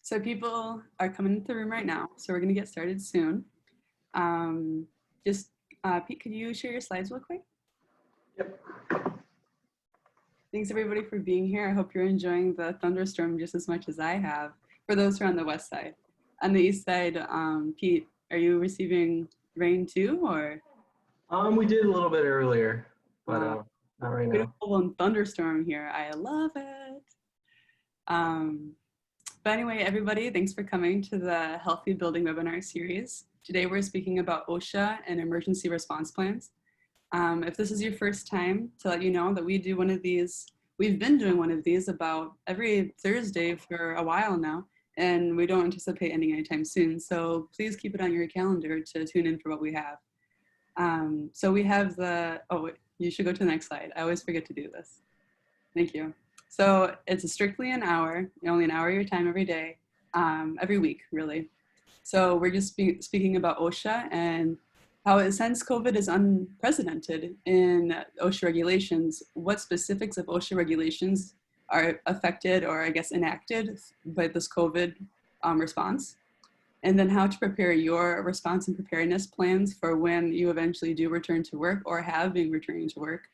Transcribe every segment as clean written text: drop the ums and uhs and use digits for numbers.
So people are coming into the room right now, so we're going to get started soon. Pete, could you share your slides real quick? Yep. Thanks everybody for being here. I hope you're enjoying the thunderstorm just as much as I have, for those who are on the west side. On the east side, Pete, are you receiving rain too, or? We did a little bit earlier, but not right now. Beautiful thunderstorm here. I love it. But anyway, everybody, thanks for coming to the Healthy Building webinar series. Today we're speaking about OSHA and emergency response plans. If this is your first time, to let you know that we do one of these, we've been doing one of these about every Thursday for a while now, and we don't anticipate ending anytime soon. So please keep it on your calendar to tune in for what we have. So we have you should go to the next slide. I always forget to do this. Thank you. So it's strictly an hour, only an hour of your time every day, every week, really. So we're just speaking about OSHA and how, since COVID is unprecedented in OSHA regulations, what specifics of OSHA regulations are affected or I guess enacted by this COVID response. And then how to prepare your response and preparedness plans for when you eventually do return to work or have been returning to work.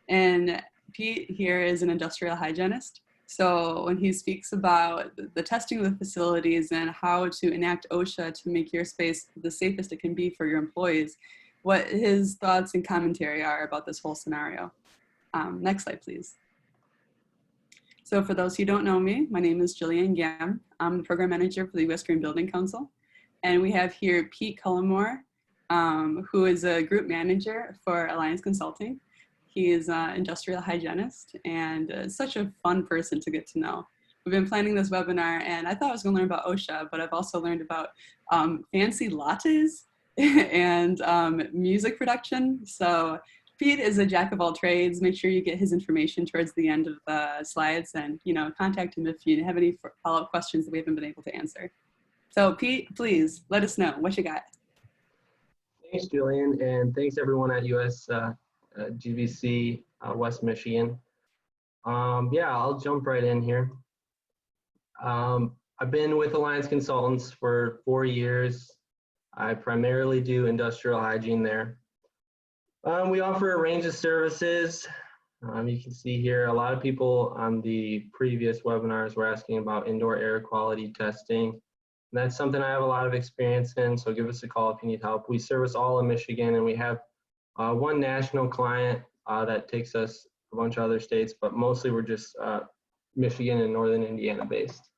And Pete here is an industrial hygienist. So when he speaks about the testing of the facilities and how to enact OSHA to make your space the safest it can be for your employees, what his thoughts and commentary are about this whole scenario. Next slide, please. So for those who don't know me, my name is Jillian Gam. I'm the program manager for the U.S. Green Building Council. And we have here Pete Cullimore, who is a group manager for LIANCE Consulting. He is an industrial hygienist and such a fun person to get to know. We've been planning this webinar and I thought I was gonna learn about OSHA, but I've also learned about fancy lattes and music production. So Pete is a jack of all trades. Make sure you get his information towards the end of the slides and contact him if you have any follow-up questions that we haven't been able to answer. So Pete, please let us know what you got. Thanks, Julian, and thanks everyone at US GVC West Michigan. Yeah, I'll jump right in here. I've been with LIANCE Consultants for 4 years. I primarily do industrial hygiene there. We offer a range of services. You can see here a lot of people on the previous webinars were asking about indoor air quality testing. And that's something I have a lot of experience in, so give us a call if you need help. We service all of Michigan, and we have one national client that takes us a bunch of other states, but mostly we're just Michigan and Northern Indiana based.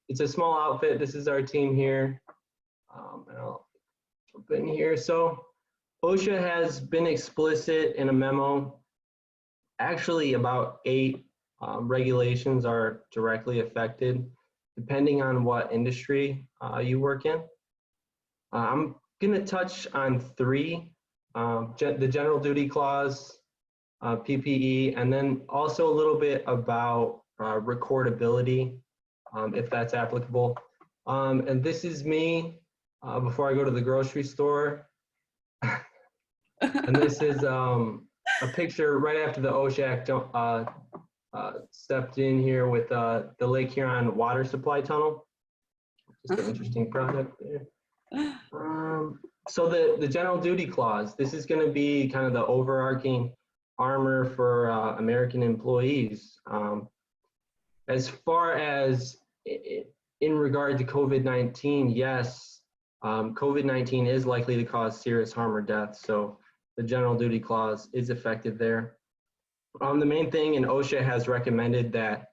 It's a small outfit. This is our team here. And I'll jump in here. So OSHA has been explicit in a memo. Actually, about 8 regulations are directly affected, depending on what industry you work in. I'm going to touch on 3. The general duty clause, PPE, and then also a little bit about recordability, if that's applicable. And this is me before I go to the grocery store. And this is a picture right after the OSHA Act stepped in here with the Lake Huron water supply tunnel. Just an interesting product there. So the general duty clause, this is going to be kind of the overarching armor for American employees. As far as in regard to COVID-19, yes, COVID-19 is likely to cause serious harm or death. So the general duty clause is effective there. The main thing, and OSHA has recommended that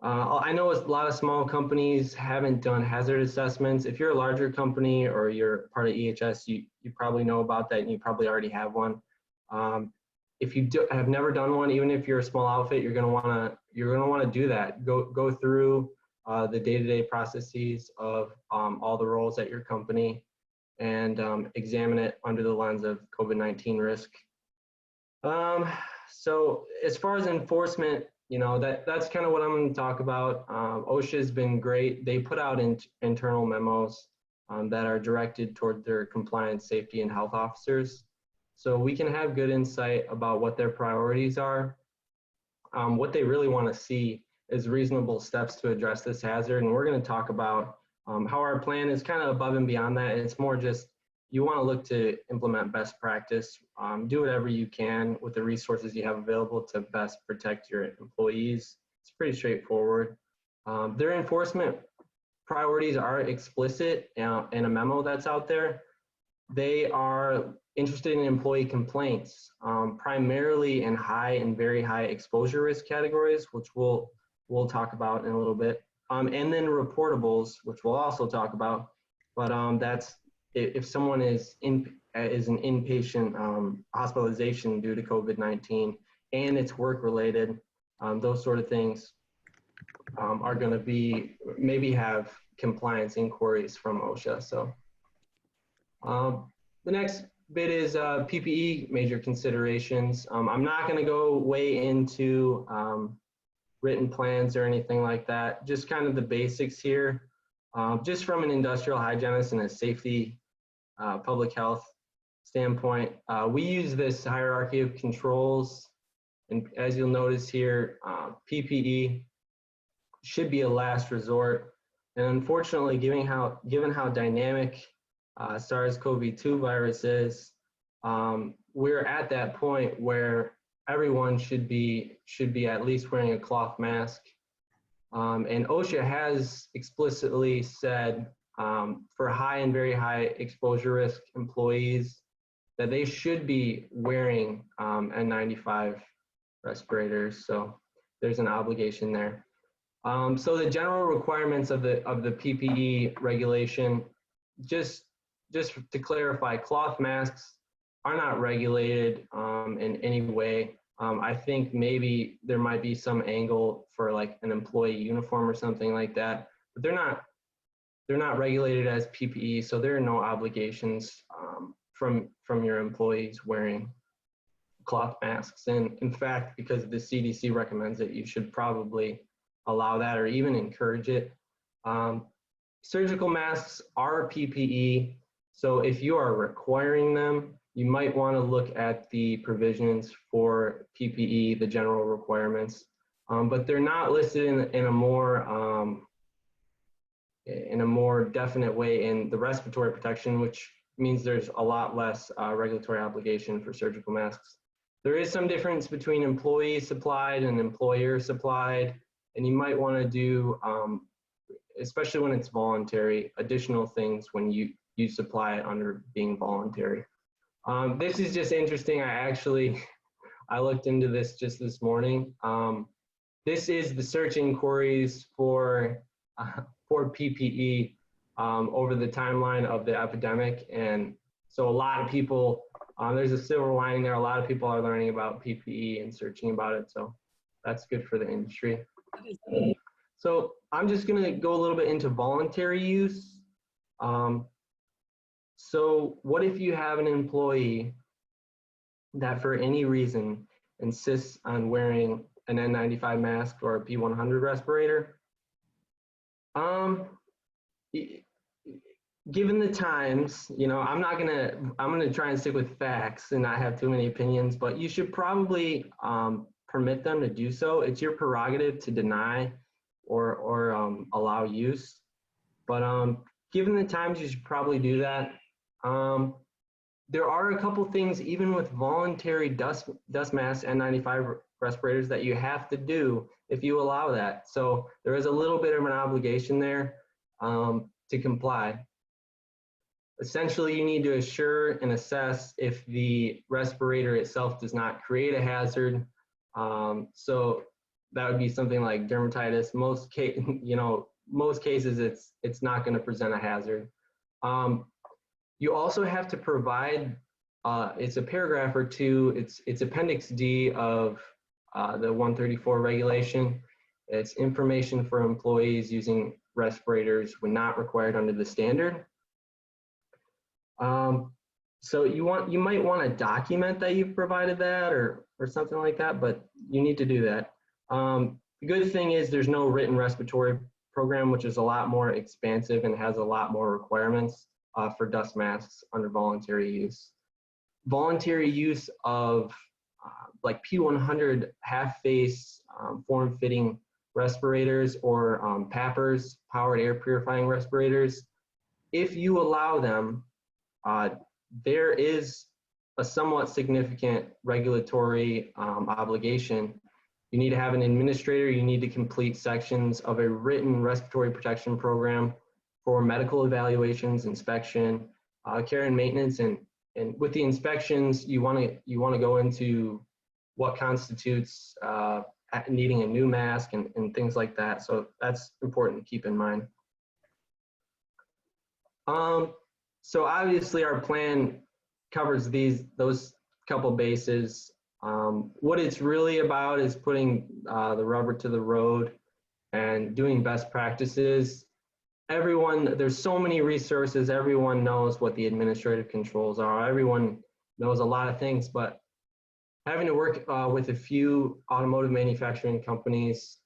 I know a lot of small companies haven't done hazard assessments. If you're a larger company or you're part of EHS, you probably know about that and you probably already have one. If you have never done one, even if you're a small outfit, you're gonna wanna do that. Go through the day-to-day processes of all the roles at your company and examine it under the lens of COVID-19 risk. So as far as enforcement, that's kind of what I'm going to talk about. OSHA has been great. They put out internal memos that are directed toward their compliance, safety, and health officers. So we can have good insight about what their priorities are. What they really want to see as reasonable steps to address this hazard. And we're going to talk about how our plan is kind of above and beyond that. It's more just you want to look to implement best practice, do whatever you can with the resources you have available to best protect your employees. It's pretty straightforward. Their enforcement priorities are explicit in a memo that's out there. They are interested in employee complaints, primarily in high and very high exposure risk categories, which we'll talk about in a little bit. And then reportables, which we'll also talk about. But that's if someone is an inpatient hospitalization due to COVID-19 and it's work related, those sort of things are going to be maybe have compliance inquiries from OSHA. So the next bit is PPE major considerations. I'm not going to go way into written plans or anything like that, just kind of the basics here. Just from an industrial hygienist and a safety public health standpoint, we use this hierarchy of controls. And as you'll notice here, PPE should be a last resort. And unfortunately, given how dynamic SARS-CoV-2 virus is, we're at that point where everyone should be at least wearing a cloth mask. And OSHA has explicitly said for high and very high exposure risk employees that they should be wearing N95 respirators. So there's an obligation there. So the general requirements of the PPE regulation, just to clarify, cloth masks are not regulated in any way. I think maybe there might be some angle for like an employee uniform or something like that, but they're not regulated as PPE, so there are no obligations from your employees wearing cloth masks. And in fact, because the CDC recommends it, you should probably allow that or even encourage it. Surgical masks are PPE, so if you are requiring them, you might want to look at the provisions for PPE, the general requirements, but they're not listed in a more definite way in the respiratory protection, which means there's a lot less regulatory obligation for surgical masks. There is some difference between employee supplied and employer supplied, and you might want to do, especially when it's voluntary, additional things when you supply it under being voluntary. This is just interesting. I looked into this just this morning. This is the search inquiries for PPE over the timeline of the epidemic. And so a lot of people, there's a silver lining there. A lot of people are learning about PPE and searching about it. So that's good for the industry. So I'm just going to go a little bit into voluntary use. So what if you have an employee that for any reason insists on wearing an N95 mask or a P100 respirator? Given the times, I'm gonna try and stick with facts and not have too many opinions, but you should probably permit them to do so. It's your prerogative to deny or allow use. But given the times, you should probably do that. There are a couple things, even with voluntary dust masks and N95 respirators, that you have to do if you allow that. So there is a little bit of an obligation there to comply. Essentially, you need to assure and assess if the respirator itself does not create a hazard. So that would be something like dermatitis. Most cases, it's not going to present a hazard. You also have to provide, it's a paragraph or two, it's Appendix D of the 134 regulation. It's information for employees using respirators when not required under the standard. So you might want to document that you've provided that or something like that, but you need to do that. The good thing is there's no written respiratory program, which is a lot more expansive and has a lot more requirements for dust masks under voluntary use. Voluntary use of like P100 half-face form-fitting respirators or PAPRs, powered air purifying respirators. If you allow them, there is a somewhat significant regulatory obligation. You need to have an administrator, you need to complete sections of a written respiratory protection program for medical evaluations, inspection, care and maintenance, and with the inspections, you want to go into what constitutes needing a new mask and things like that. So that's important to keep in mind. So obviously our plan covers those couple bases. What it's really about is putting the rubber to the road and doing best practices. There's so many resources, everyone knows what the administrative controls are, everyone knows a lot of things, but having to work with a few automotive manufacturing companies,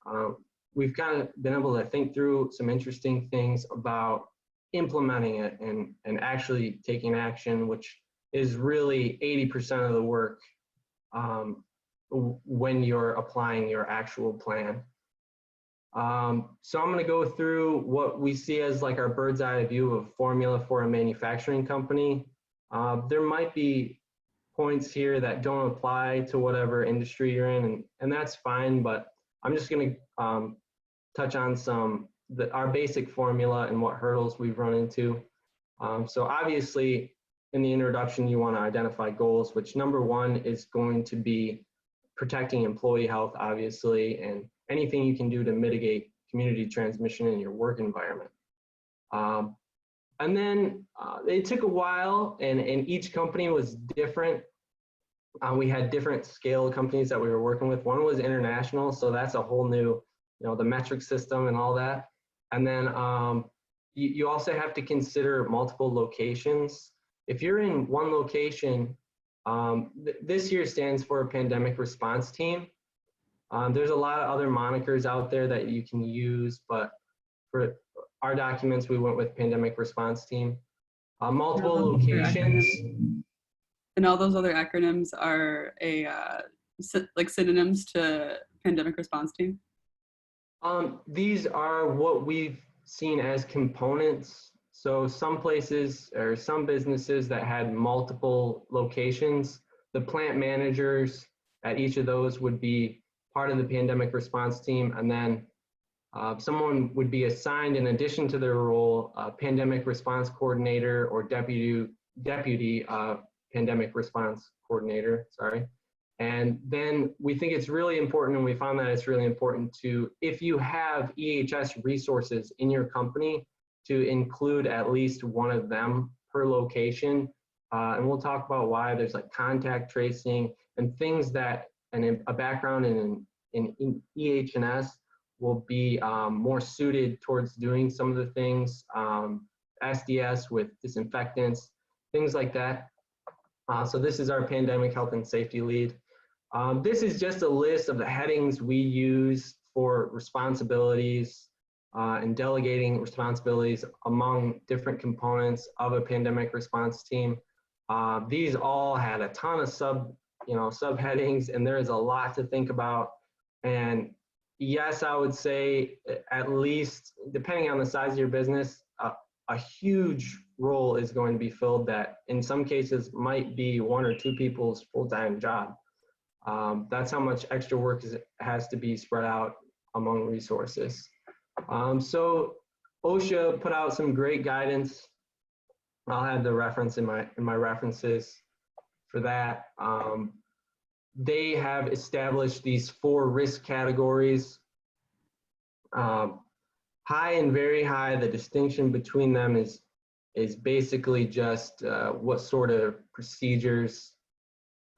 we've kind of been able to think through some interesting things about implementing it and actually taking action, which is really 80% of the work when you're applying your actual plan. So I'm going to go through what we see as like our bird's eye view of formula for a manufacturing company. There might be points here that don't apply to whatever industry you're in, and that's fine, but I'm just going to touch on our basic formula and what hurdles we've run into. So obviously in the introduction, you want to identify goals, which number one is going to be protecting employee health, obviously, and anything you can do to mitigate community transmission in your work environment. And then it took a while, and each company was different. We had different scale companies that we were working with. One was international, so that's a whole new, the metric system and all that. And then you also have to consider multiple locations. If you're in one location, this here stands for a pandemic response team. There's a lot of other monikers out there that you can use, but for our documents, we went with pandemic response team. Multiple locations. And all those other acronyms are like synonyms to pandemic response team? These are what we've seen as components. So some places or some businesses that had multiple locations, the plant managers at each of those would be part of the pandemic response team, and then someone would be assigned, in addition to their role, pandemic response coordinator or deputy pandemic response coordinator, sorry. And then we think it's really important, and we found that it's really important to, if you have EHS resources in your company, to include at least one of them per location. And we'll talk about why. There's like contact tracing and things that, and a background in EH&S will be more suited towards doing some of the things, SDS with disinfectants, things like that. So this is our pandemic health and safety lead. This is just a list of the headings we use for responsibilities and delegating responsibilities among different components of a pandemic response team. These all had a ton of subheadings, and there is a lot to think about. And yes, I would say at least, depending on the size of your business, a huge role is going to be filled that in some cases might be one or two people's full-time job. That's how much extra work has to be spread out among resources. So OSHA put out some great guidance. I'll have the reference in my references for that. They have established these 4 risk categories. High and very high, the distinction between them is basically just what sort of procedures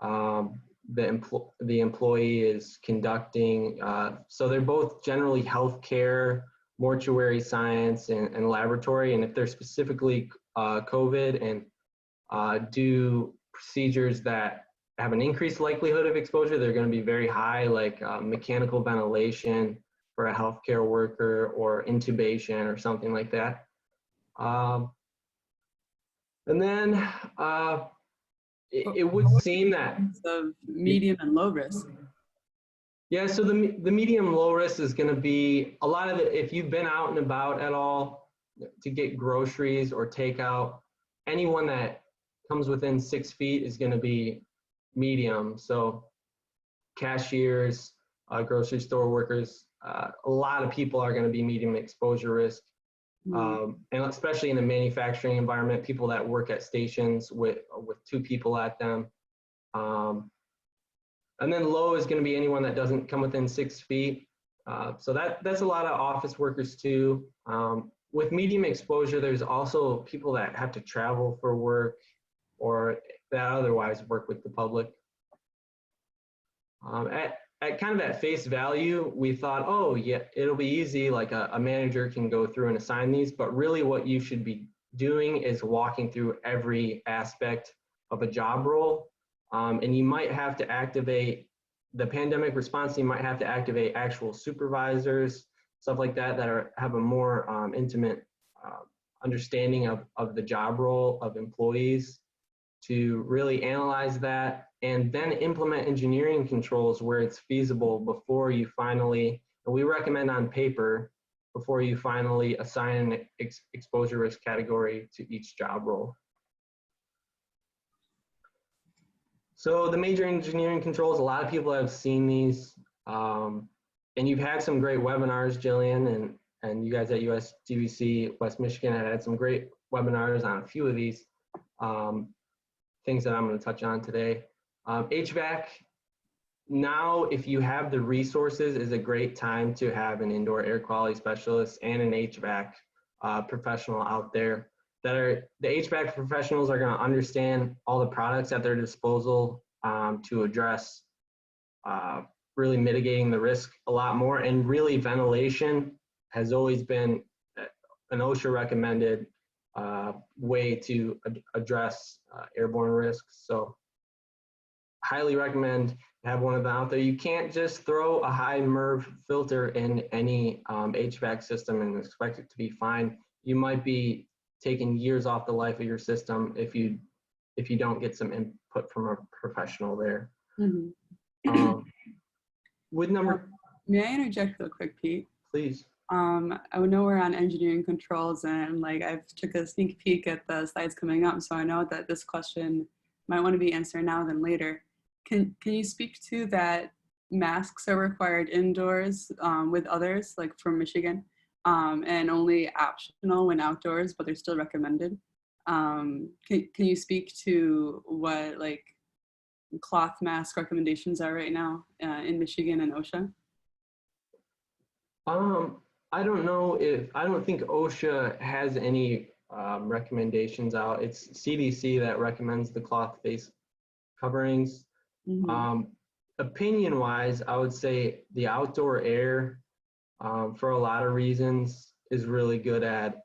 the employee is conducting. So they're both generally healthcare, mortuary science, and laboratory. And if they're specifically COVID and do procedures that have an increased likelihood of exposure, they're going to be very high, like mechanical ventilation for a healthcare worker or intubation or something like that. And then it would seem that of medium and low risk. Yeah, so the medium low risk is going to be a lot of it. If you've been out and about at all to get groceries or takeout, anyone that comes within 6 feet is going to be medium. So cashiers, grocery store workers, a lot of people are going to be medium exposure risk. And especially in a manufacturing environment, people that work at stations with 2 people at them. And then low is going to be anyone that doesn't come within 6 feet. So that's a lot of office workers too. With medium exposure, there's also people that have to travel for work or that otherwise work with the public. At kind of at face value, we thought, oh yeah, it'll be easy, like a manager can go through and assign these, but really what you should be doing is walking through every aspect of a job role. And you might have to activate the pandemic response team, might have to activate actual supervisors, stuff like that, have a more intimate understanding of the job role of employees to really analyze that and then implement engineering controls where it's feasible before you finally, and we recommend on paper, before you finally assign an exposure risk category to each job role. So the major engineering controls, a lot of people have seen these, and you've had some great webinars, Jillian, and you guys at USGBC West Michigan have had some great webinars on a few of these things that I'm going to touch on today. HVAC, now if you have the resources, is a great time to have an indoor air quality specialist and an HVAC professional out there. The HVAC professionals are going to understand all the products at their disposal to address really mitigating the risk a lot more. And really ventilation has always been an OSHA recommended way to address airborne risks. So highly recommend have one of them out there. You can't just throw a high MERV filter in any HVAC system and expect it to be fine. You might be taking years off the life of your system if you don't get some input from a professional there. With number, may I interject real quick, Pete? please. I know we're on engineering controls, and like I've took a sneak peek at the slides coming up, so I know that this question might want to be answered now than later. Can you speak to that masks are required indoors with others, like from Michigan, and only optional when outdoors, but they're still recommended? Can you speak to what like cloth mask recommendations are right now in Michigan and OSHA? I don't know I don't think OSHA has any recommendations out. It's CDC that recommends the cloth face coverings. Opinion wise, I would say the outdoor air for a lot of reasons is really good at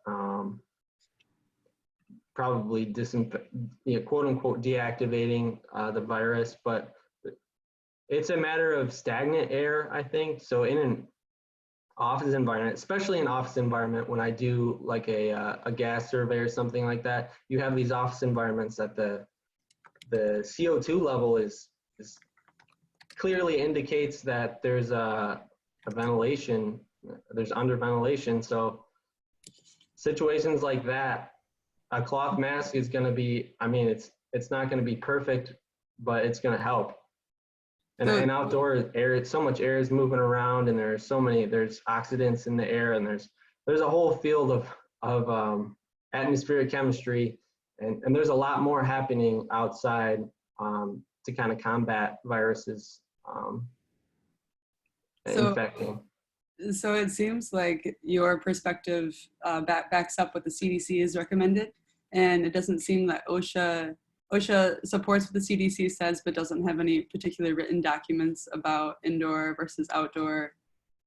probably quote unquote deactivating the virus, but it's a matter of stagnant air, I think. So in an office environment, especially an office environment, when I do like a gas survey or something like that, you have these office environments that the CO2 level is clearly indicates that there's a ventilation, there's under ventilation. So situations like that, a cloth mask is going to be, I mean, it's not going to be perfect, but it's going to help. And outdoor air, so much air is moving around, and there's oxidants in the air, and there's a whole field of atmospheric chemistry, and there's a lot more happening outside to kind of combat viruses infecting. So it seems like your perspective backs up what the CDC has recommended, and it doesn't seem that OSHA supports what the CDC says, but doesn't have any particular written documents about indoor versus outdoor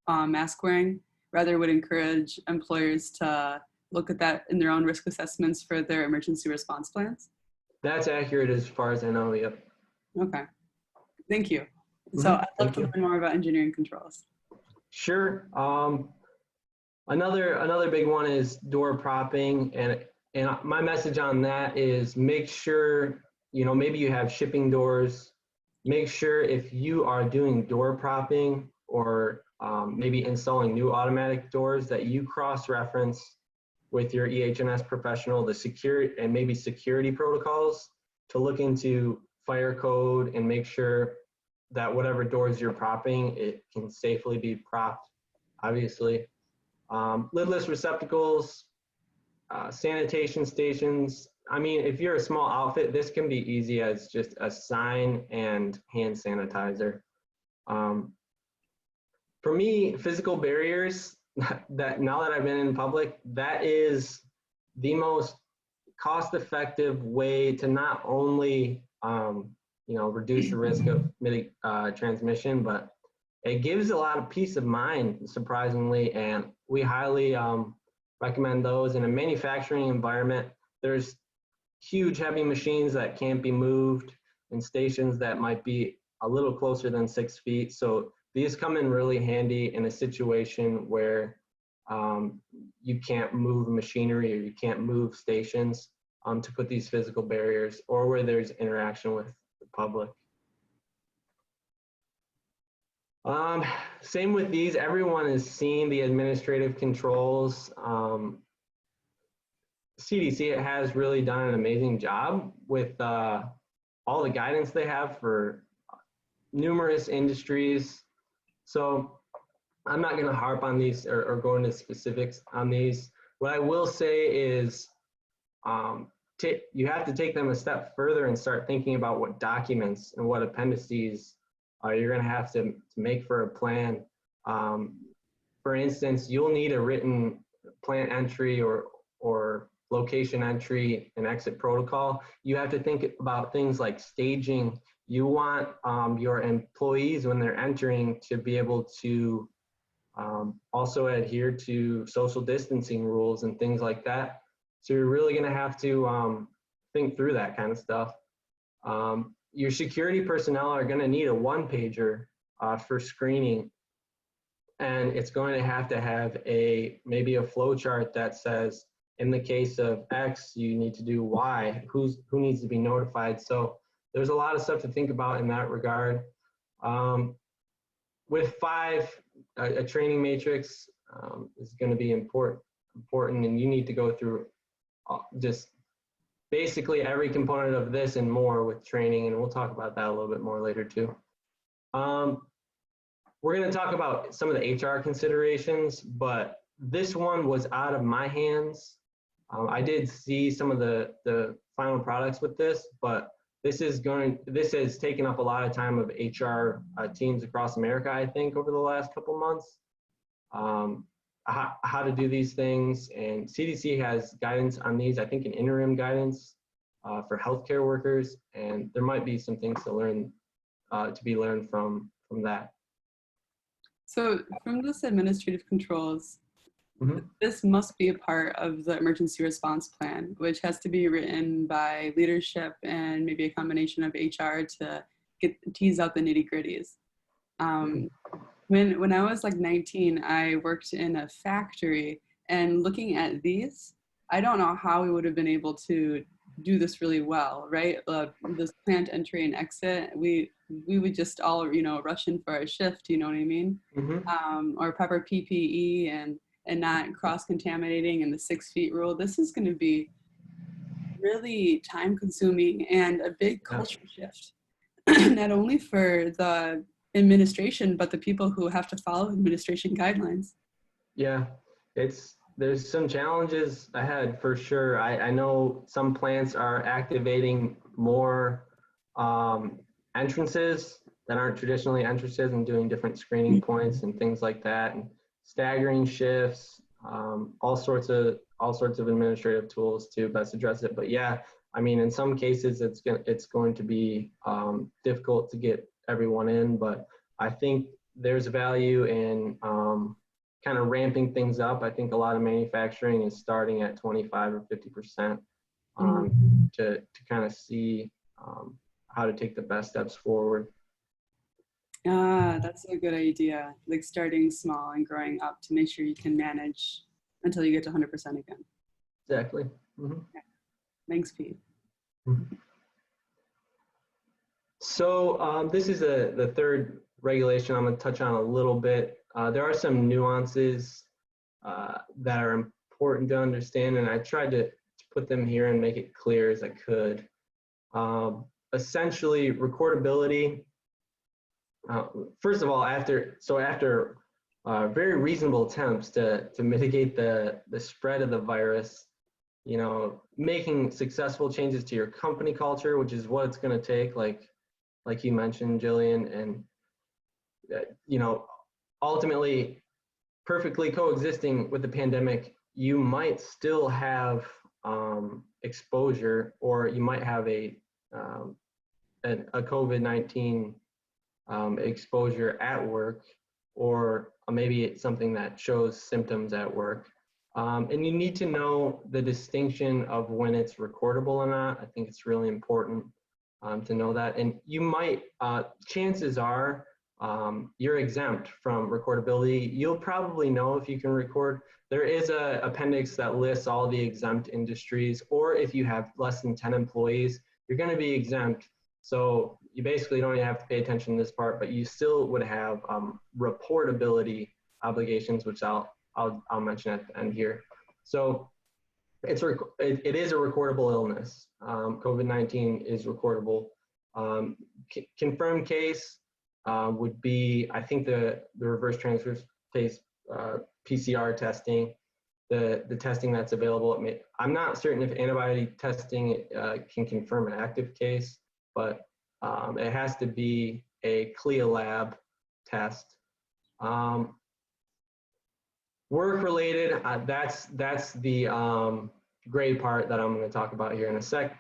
mask wearing. Rather would encourage employers to look at that in their own risk assessments for their emergency response plans. That's accurate as far as I know, yep. Okay, thank you. So I'd love to learn more about engineering controls. Sure. Another big one is door propping, and my message on that is make sure, maybe you have shipping doors make sure if you are doing door propping or maybe installing new automatic doors that you cross-reference with your EH&S professional the security and maybe security protocols to look into fire code and make sure that whatever doors you're propping, it can safely be propped, obviously. Lidless receptacles, sanitation stations. I mean, if you're a small outfit, this can be easy as just a sign and hand sanitizer. For me, physical barriers, that now that I've been in public, that is the most cost-effective way to not only reduce the risk of transmission, but it gives a lot of peace of mind, surprisingly, and we highly recommend those. In a manufacturing environment, there's huge heavy machines that can't be moved and stations that might be a little closer than 6 feet. So these come in really handy in a situation where you can't move machinery or you can't move stations to put these physical barriers, or where there's interaction with the public. Same with these, everyone is seeing the administrative controls. CDC has really done an amazing job with all the guidance they have for numerous industries. So I'm not going to harp on these or go into specifics on these. What I will say is you have to take them a step further and start thinking about what documents and what appendices you're going to have to make for a plan. For instance, you'll need a written plant entry or location entry and exit protocol. You have to think about things like staging. You want your employees, when they're entering, to be able to also adhere to social distancing rules and things like that. So you're really going to have to think through that kind of stuff. Your security personnel are going to need a one-pager for screening, and it's going to have maybe a flow chart that says, in the case of X, you need to do Y. Who needs to be notified? So there's a lot of stuff to think about in that regard. With 5, a training matrix is going to be important, and you need to go through just basically every component of this and more with training, and we'll talk about that a little bit more later too. We're going to talk about some of the HR considerations, but this one was out of my hands. I did see some of the final products with this, but this has taken up a lot of time of HR teams across America, I think, over the last couple months. How to do these things, and CDC has guidance on these, I think an interim guidance for healthcare workers, and there might be some things to be learned from that. So from this administrative controls, this must be a part of the emergency response plan, which has to be written by leadership and maybe a combination of HR to tease out the nitty-gritties. When I was like 19, I worked in a factory, and looking at these, I don't know how we would have been able to do this really well, right? This plant entry and exit, we would just all, rush in for a shift, you know what I mean? Or proper PPE and not cross-contaminating, and the 6 feet rule. This is going to be really time-consuming and a big culture shift, not only for the administration, but the people who have to follow administration guidelines. Yeah, there's some challenges ahead for sure. I know some plants are activating more entrances that aren't traditionally entrances and doing different screening points and things like that, and staggering shifts, all sorts of administrative tools to best address it. But yeah, I mean, in some cases it's going to be difficult to get everyone in, but I think there's value in kind of ramping things up. I think a lot of manufacturing is starting at 25 or 50% to kind of see how to take the best steps forward. That's a good idea. Like starting small and growing up to make sure you can manage until you get to 100% again. Exactly. Yeah. Thanks, Pete. So this is the third regulation I'm going to touch on a little bit. There are some nuances that are important to understand, and I tried to put them here and make it clear as I could. Essentially, recordability. First of all, after very reasonable attempts to mitigate the spread of the virus, you know, making successful changes to your company culture, which is what it's going to take, like you mentioned, Jillian, and you know, ultimately, perfectly coexisting with the pandemic, you might still have exposure, or you might have a COVID-19 exposure at work, or maybe it's something that shows symptoms at work. And you need to know the distinction of when it's recordable or not. I think it's really important to know that. And you might, chances are, you're exempt from recordability. You'll probably know if you can record. There is an appendix that lists all the exempt industries, or if you have less than 10 employees, you're going to be exempt. So you basically don't even have to pay attention to this part, but you still would have reportability obligations, which I'll mention at the end here. So it is a recordable illness. COVID-19 is recordable. Confirmed case would be, I think, the reverse transcriptase PCR testing, the testing that's available. I'm not certain if antibody testing can confirm an active case, but it has to be a CLIA lab test. Work-related, that's the gray part that I'm going to talk about here in a sec.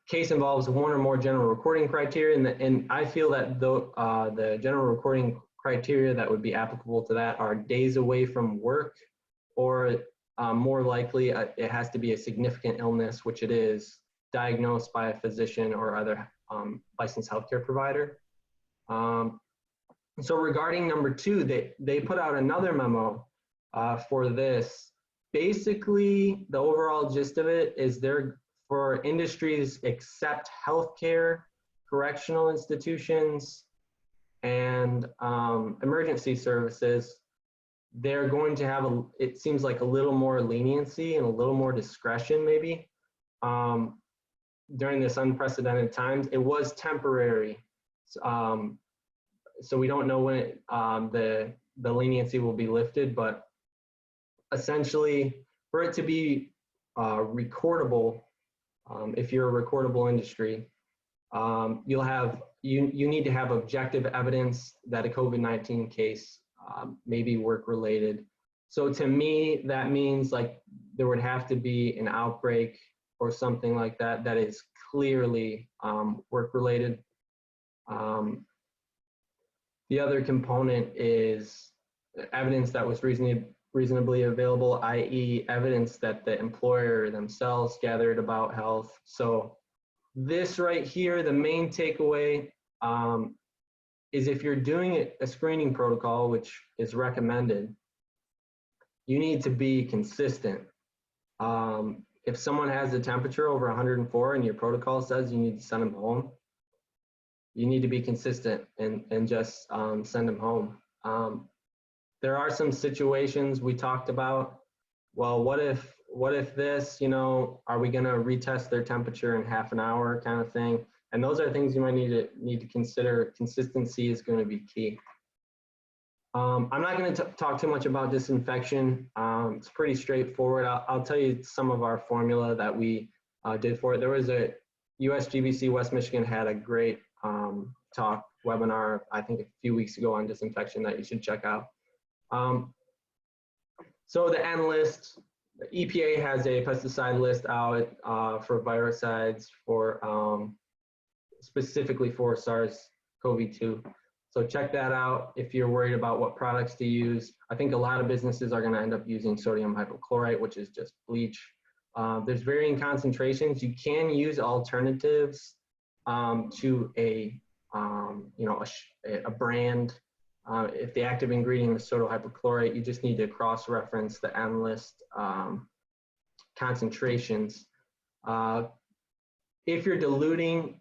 Case involves one or more general recording criteria, and I feel that the general recording criteria that would be applicable to that are days away from work, or more likely it has to be a significant illness, which it is, diagnosed by a physician or other licensed healthcare provider. So regarding number 2, they put out another memo for this. Basically, the overall gist of it is they're for industries except healthcare, correctional institutions, and emergency services. They're going to have, it seems like, a little more leniency and a little more discretion maybe during this unprecedented times. It was temporary. So we don't know when the leniency will be lifted, but essentially for it to be recordable, if you're a recordable industry, you need to have objective evidence that a COVID-19 case may be work-related. So to me, that means like there would have to be an outbreak or something like that that is clearly work-related. The other component is evidence that was reasonably available, i.e. evidence that the employer themselves gathered about health. So this right here, the main takeaway is if you're doing a screening protocol, which is recommended, you need to be consistent. If someone has a temperature over 104 and your protocol says you need to send them home, you need to be consistent and just send them home. There are some situations we talked about. Well, what if this, you know, are we going to retest their temperature in half an hour kind of thing? And those are things you might need to consider. Consistency is going to be key. I'm not going to talk too much about disinfection. It's pretty straightforward. I'll tell you some of our formula that we did for it. There was a USGBC West Michigan had a great talk webinar, I think a few weeks ago, on disinfection that you should check out. So the N list, the EPA has a pesticide list out for viricides for specifically for SARS-CoV-2. So check that out if you're worried about what products to use. I think a lot of businesses are going to end up using sodium hypochlorite, which is just bleach. There's varying concentrations. You can use alternatives to a brand. If the active ingredient is sodium hypochlorite, you just need to cross-reference the N list concentrations. If you're diluting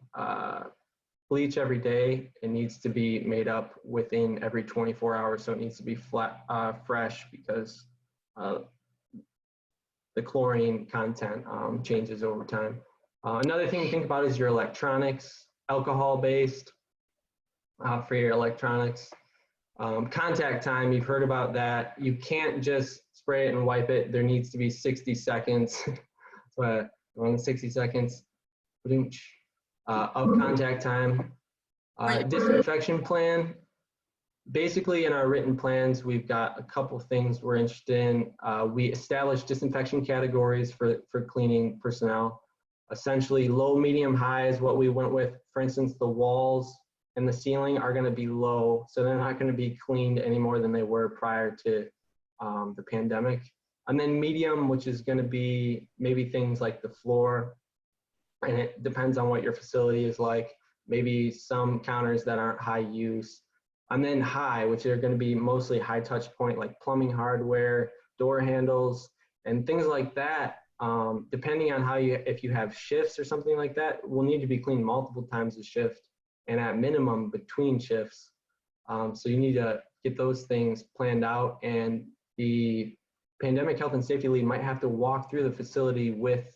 bleach every day. It needs to be made up within every 24 hours, so it needs to be fresh because the chlorine content changes over time. Another thing to think about is your electronics, alcohol-based for your electronics. Contact time, you've heard about that. You can't just spray it and wipe it. There needs to be 60 seconds. So on the 60 seconds of contact time. Disinfection plan. Basically, in our written plans, we've got a couple things we're interested in. We established disinfection categories for cleaning personnel. Essentially, low, medium, high is what we went with. For instance, the walls and the ceiling are going to be low, so they're not going to be cleaned any more than they were prior to the pandemic. And then medium, which is going to be maybe things like the floor, and it depends on what your facility is like. Maybe some counters that aren't high use. And then high, which are going to be mostly high touch point, like plumbing hardware, door handles, and things like that. Depending on if you have shifts or something like that, will need to be cleaned multiple times a shift, and at minimum between shifts. So you need to get those things planned out, and the pandemic health and safety lead might have to walk through the facility with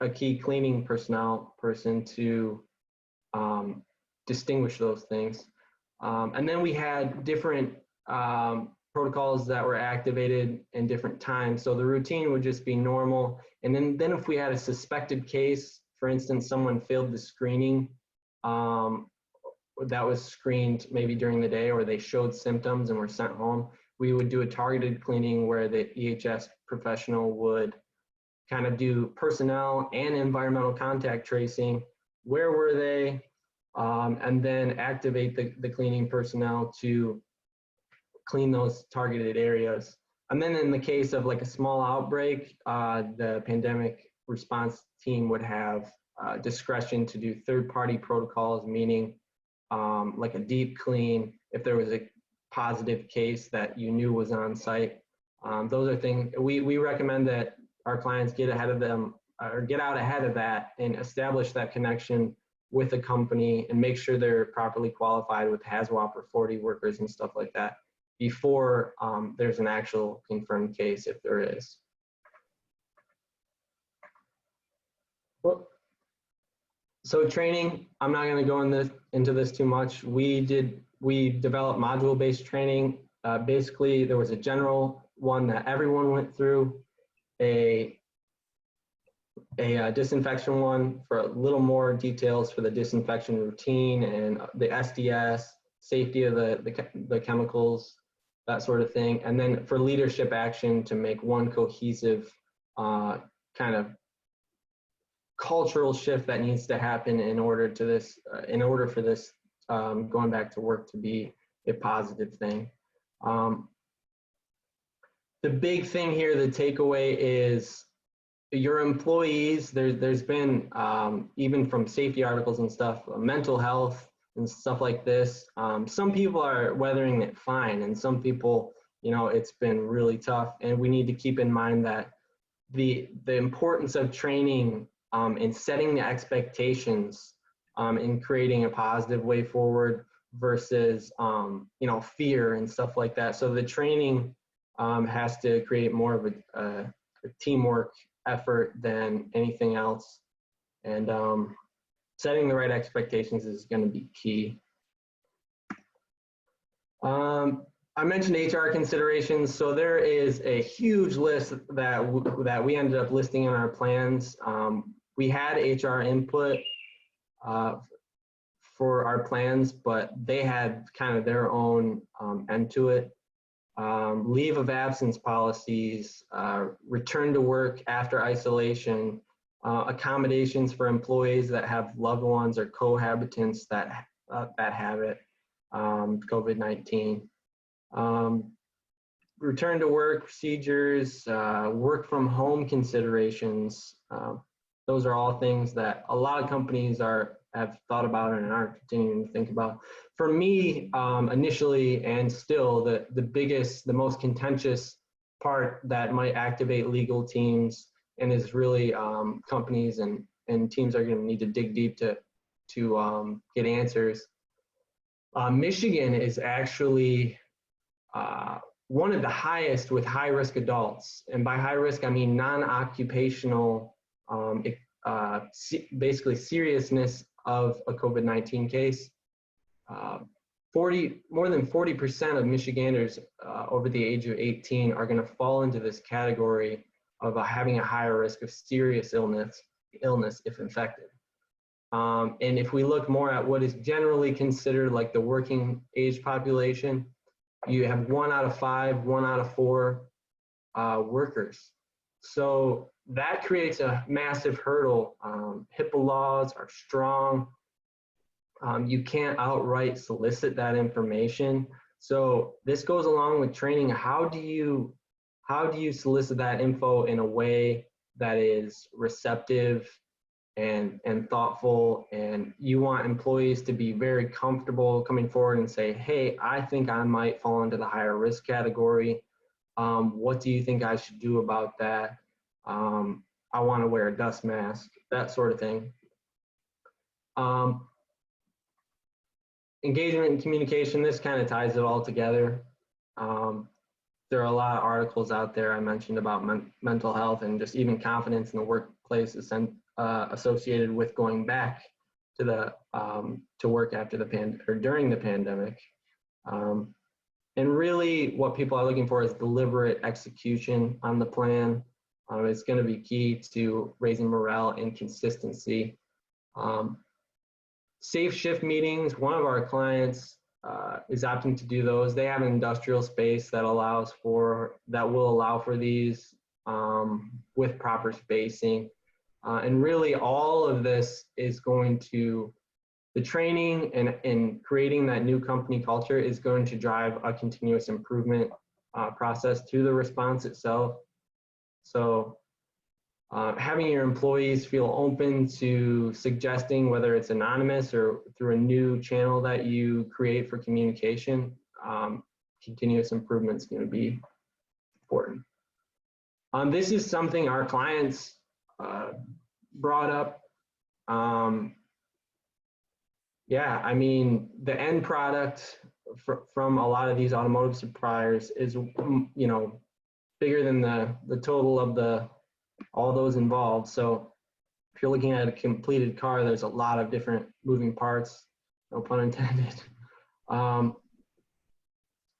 a key cleaning personnel person to distinguish those things. And then we had different protocols that were activated in different times. So the routine would just be normal. And then if we had a suspected case, for instance, someone failed the screening that was screened maybe during the day, or they showed symptoms and were sent home, we would do a targeted cleaning where the EHS professional would kind of do personnel and environmental contact tracing. Where were they? And then activate the cleaning personnel to clean those targeted areas. And then in the case of like a small outbreak, the pandemic response team would have discretion to do third-party protocols, meaning like a deep clean if there was a positive case that you knew was on site. Those are things we recommend that our clients get ahead of them, or get out ahead of that and establish that connection with the company and make sure they're properly qualified with HAZWOP or 40 workers and stuff like that before there's an actual confirmed case, if there is. Well, so training, I'm not going to go into this too much. We developed module-based training. Basically, there was a general one that everyone went through, a disinfection one for a little more details for the disinfection routine and the SDS, safety of the chemicals, that sort of thing. And then for leadership action to make one cohesive kind of cultural shift that needs to happen in order for this going back to work to be a positive thing. The big thing here, the takeaway is your employees, there's been, even from safety articles and stuff, mental health and stuff like this. Some people are weathering it fine, and some people, it's been really tough. And we need to keep in mind that the importance of training and setting the expectations in creating a positive way forward versus, fear and stuff like that. So the training has to create more of a teamwork effort than anything else, and setting the right expectations is going to be key. I mentioned HR considerations, so there is a huge list that we ended up listing in our plans. We had HR input for our plans, but they had kind of their own end to it. Leave of absence policies, return to work after isolation, accommodations for employees that have loved ones or cohabitants that have it, COVID-19. Return to work procedures, work from home considerations. Those are all things that a lot of companies have thought about and are continuing to think about. For me, initially and still, the most contentious part that might activate legal teams and is really companies and teams are going to need to dig deep to get answers. Michigan is actually one of the highest with high-risk adults. And by high risk, I mean non-occupational, basically seriousness of a COVID-19 case. More than 40% of Michiganders over the age of 18 are going to fall into this category of having a higher risk of serious illness if infected. And if we look more at what is generally considered like the working age population, you have 1 out of 5, 1 out of 4 workers. So that creates a massive hurdle. HIPAA laws are strong. You can't outright solicit that information. So this goes along with training. How do you solicit that info in a way that is receptive and thoughtful, and you want employees to be very comfortable coming forward and say, hey, I think I might fall into the higher risk category. What do you think I should do about that? I want to wear a dust mask, that sort of thing. Engagement and communication, this kind of ties it all together. There are a lot of articles out there I mentioned about mental health and just even confidence in the workplace associated with going back to work after during the pandemic. And really what people are looking for is deliberate execution on the plan. It's going to be key to raising morale and consistency. Safe shift meetings, one of our clients is opting to do those. They have an industrial space that will allow for these with proper spacing. And really all of this is going to, the training and creating that new company culture is going to drive a continuous improvement process to the response itself. So having your employees feel open to suggesting, whether it's anonymous or through a new channel that you create for communication, continuous improvement is going to be important. This is something our clients brought up. Yeah, I mean, the end product from a lot of these automotive suppliers is, you know, bigger than the total of all those involved. So if you're looking at a completed car, there's a lot of different moving parts, no pun intended.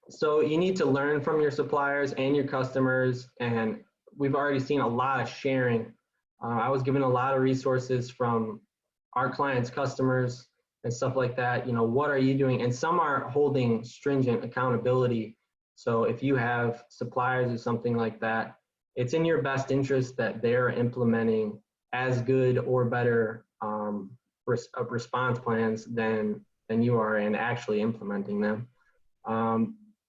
So you need to learn from your suppliers and your customers, and we've already seen a lot of sharing. I was given a lot of resources from our clients' customers and stuff like that. You know, what are you doing? And some are holding stringent accountability. So if you have suppliers or something like that, it's in your best interest that they're implementing as good or better response plans than you are in actually implementing them.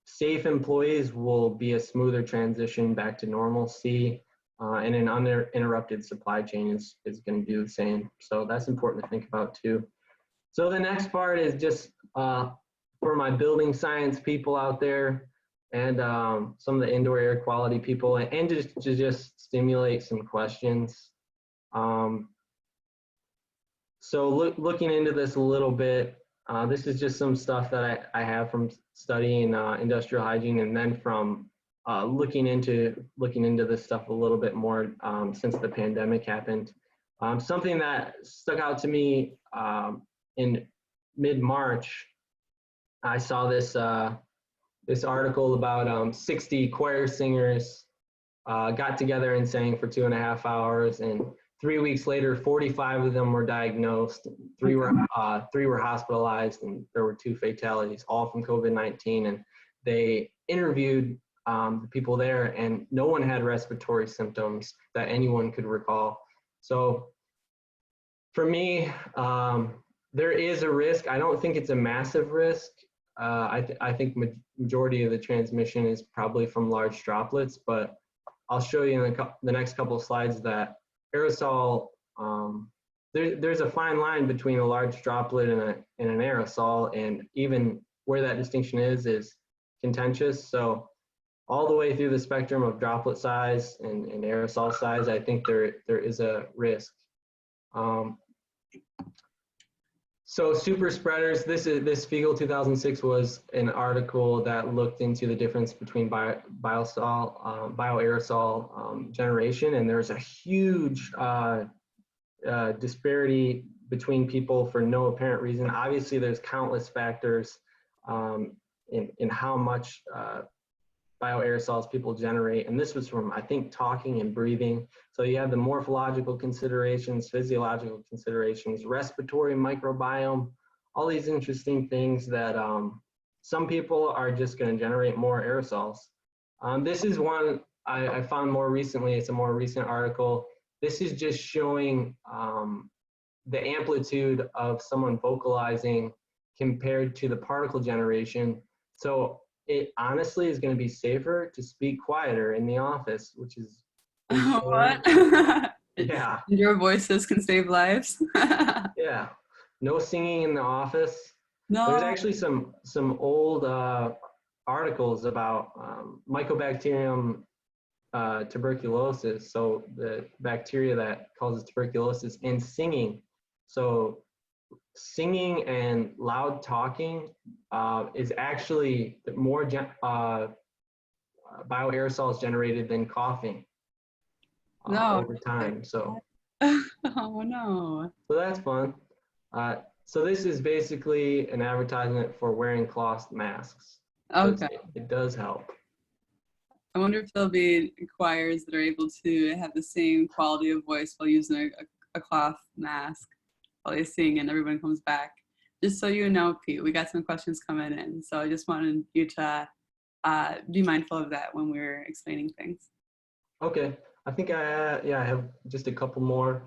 Safe employees will be a smoother transition back to normalcy, and an uninterrupted supply chain is going to do the same. So that's important to think about too. So the next part is just for my building science people out there, and some of the indoor air quality people, and to just stimulate some questions. So looking into this a little bit, this is just some stuff that I have from studying industrial hygiene, and then from looking into this stuff a little bit more since the pandemic happened. Something that stuck out to me in mid-March, I saw this this article about 60 choir singers got together and sang for 2.5 hours, and 3 weeks later, 45 of them were diagnosed, three were hospitalized, and there were 2 fatalities, all from COVID-19. And they interviewed the people there, and no one had respiratory symptoms that anyone could recall. So for me, there is a risk. I don't think it's a massive risk. I think majority of the transmission is probably from large droplets, but I'll show you in the next couple of slides that aerosol, there's a fine line between a large droplet and an aerosol, and even where that distinction is contentious. So all the way through the spectrum of droplet size and aerosol size, I think there is a risk. So super spreaders, this Fiegel 2006 was an article that looked into the difference between bioaerosol generation, and there's a huge disparity between people for no apparent reason. Obviously, there's countless factors in how much bioaerosols people generate, and this was from, I think, talking and breathing. So you have the morphological considerations, physiological considerations, respiratory microbiome, all these interesting things that some people are just going to generate more aerosols. This is one I found more recently. It's a more recent article. This is just showing the amplitude of someone vocalizing compared to the particle generation. So it honestly is going to be safer to speak quieter in the office, which is What? yeah. Your voices can save lives. Yeah, no singing in the office. There's No. actually some old articles about Mycobacterium tuberculosis, so the bacteria that causes tuberculosis, and singing. So singing and loud talking is actually more bioaerosols generated than coughing No. over time. So Oh no. so that's fun. So this is basically an advertisement for wearing cloth masks. So Okay. it does help. I wonder if there'll be choirs that are able to have the same quality of voice while using a cloth mask while they sing and everyone comes back. Just so you know, Pete, we got some questions coming in. So I just wanted you to be mindful of that when we're explaining things. Okay, I think I have just a couple more.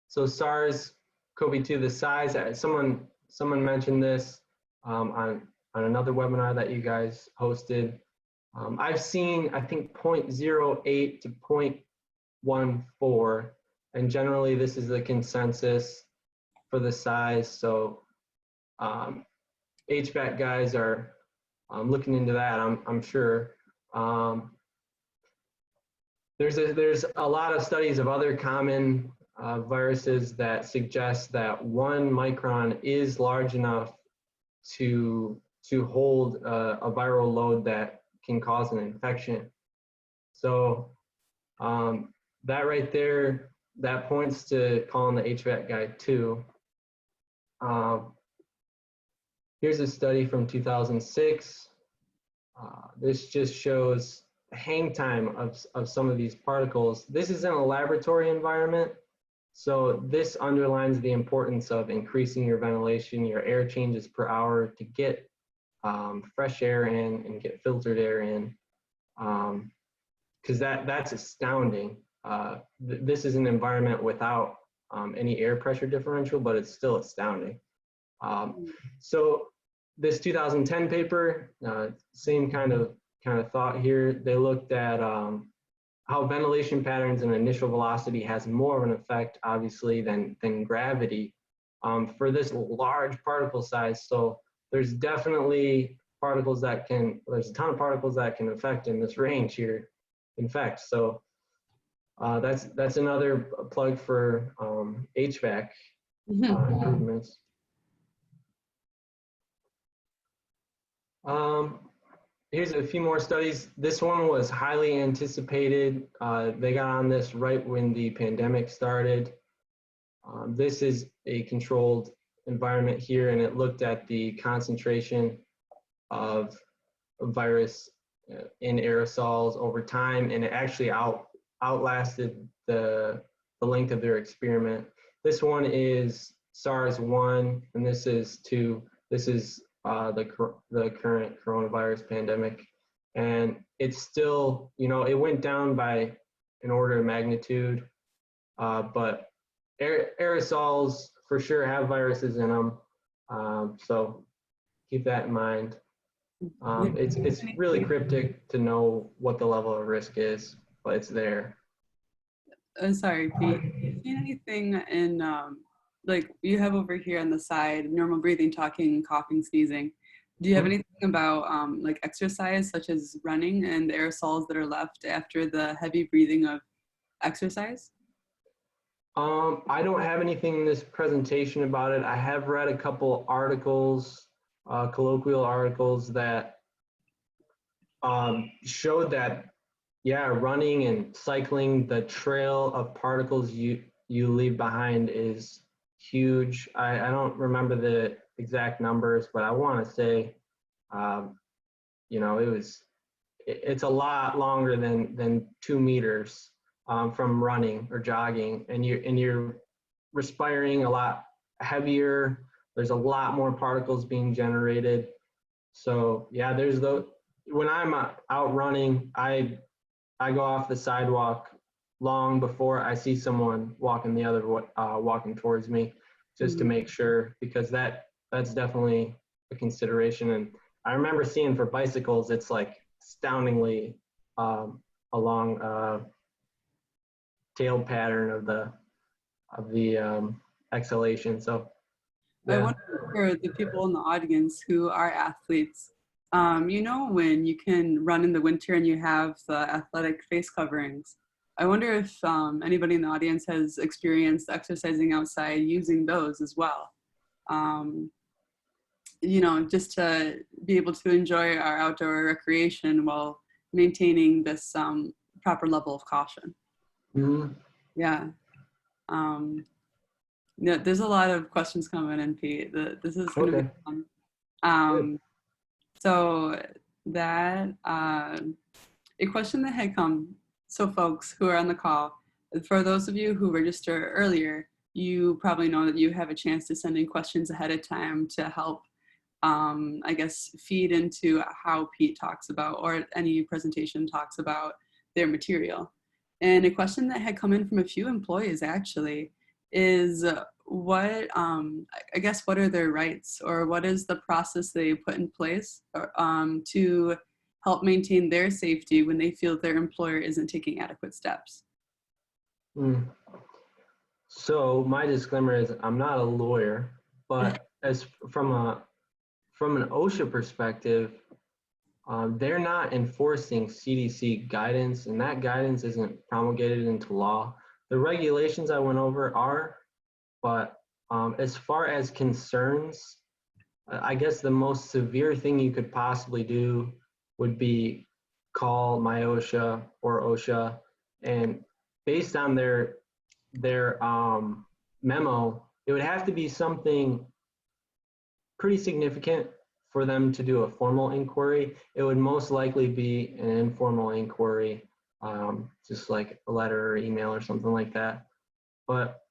So SARS-CoV-2, the size. Someone mentioned this on another webinar that you guys hosted. I've seen, I think, 0.08 to 0.14, and generally this is the consensus for the size. So HVAC guys are looking into that, I'm sure. There's a lot of studies of other common viruses that suggest that 1 micron is large enough to hold a viral load that can cause an infection. So that right there, that points to calling the HVAC guy too. Here's a study from 2006. This just shows the hang time of some of these particles. This is in a laboratory environment. So this underlines the importance of increasing your ventilation, your air changes per hour to get fresh air in and get filtered air in. Because that's astounding. This is an environment without any air pressure differential, but it's still astounding. So this 2010 paper, same kind of thought here. They looked at how ventilation patterns and initial velocity has more of an effect, obviously, than gravity for this large particle size. So there's definitely particles that there's a ton of particles that can affect in this range here, infect. So that's another plug for HVAC improvements. Here's a few more studies. This one was highly anticipated. They got on this right when the pandemic started. This is a controlled environment here, and it looked at the concentration of virus in aerosols over time, and it actually outlasted the length of their experiment. This one is SARS-1, and this is 2. This is the current coronavirus pandemic, and it's still, it went down by an order of magnitude, but aerosols for sure have viruses in them, so keep that in mind. It's really cryptic to know what the level of risk is, but it's there. Sorry, Pete. Do you see anything in like you have over here on the side, normal breathing, talking, coughing, sneezing? Do you have anything about like exercise, such as running, and the aerosols that are left after the heavy breathing of exercise? I don't have anything in this presentation about it. I have read a couple articles, colloquial articles that showed that, yeah, running and cycling, the trail of particles you leave behind is huge. I don't remember the exact numbers, but I want to say, um, you know, it's a lot longer than 2 meters from running or jogging, and you're respiring a lot heavier. There's a lot more particles being generated. So yeah, there's the when I'm out running, I go off the sidewalk long before I see someone walking the other walking towards me, just to Mhm. make sure, because that's definitely a consideration. And I remember seeing for bicycles, it's like astoundingly a long tail pattern of the exhalation. So I yeah. wonder for the people in the audience who are athletes, you know, when you can run in the winter and you have the athletic face coverings. I wonder if anybody in the audience has experienced exercising outside using those as well. Um, you know, just to be able to enjoy our outdoor recreation while maintaining this proper level of caution. Mhm. Yeah. Um, yeah, there's a lot of questions coming in, Pete. This is going to be Okay, fun. good. So that a question that had come. So folks who are on the call, for those of you who register earlier, you probably know that you have a chance to send in questions ahead of time to help, I guess, feed into how Pete talks about or any presentation talks about their material. And a question that had come in from a few employees actually is what, I guess, what are their rights or what is the process they put in place to help maintain their safety when they feel their employer isn't taking adequate steps? Mm. So my disclaimer is I'm not a lawyer, but as from an OSHA perspective, they're not enforcing CDC guidance, and that guidance isn't promulgated into law. The regulations I went over are, but as far as concerns, I guess the most severe thing you could possibly do would be call my OSHA or OSHA, and based on their memo, it would have to be something pretty significant for them to do a formal inquiry. It would most likely be an informal inquiry, just like a letter or email or something like that. But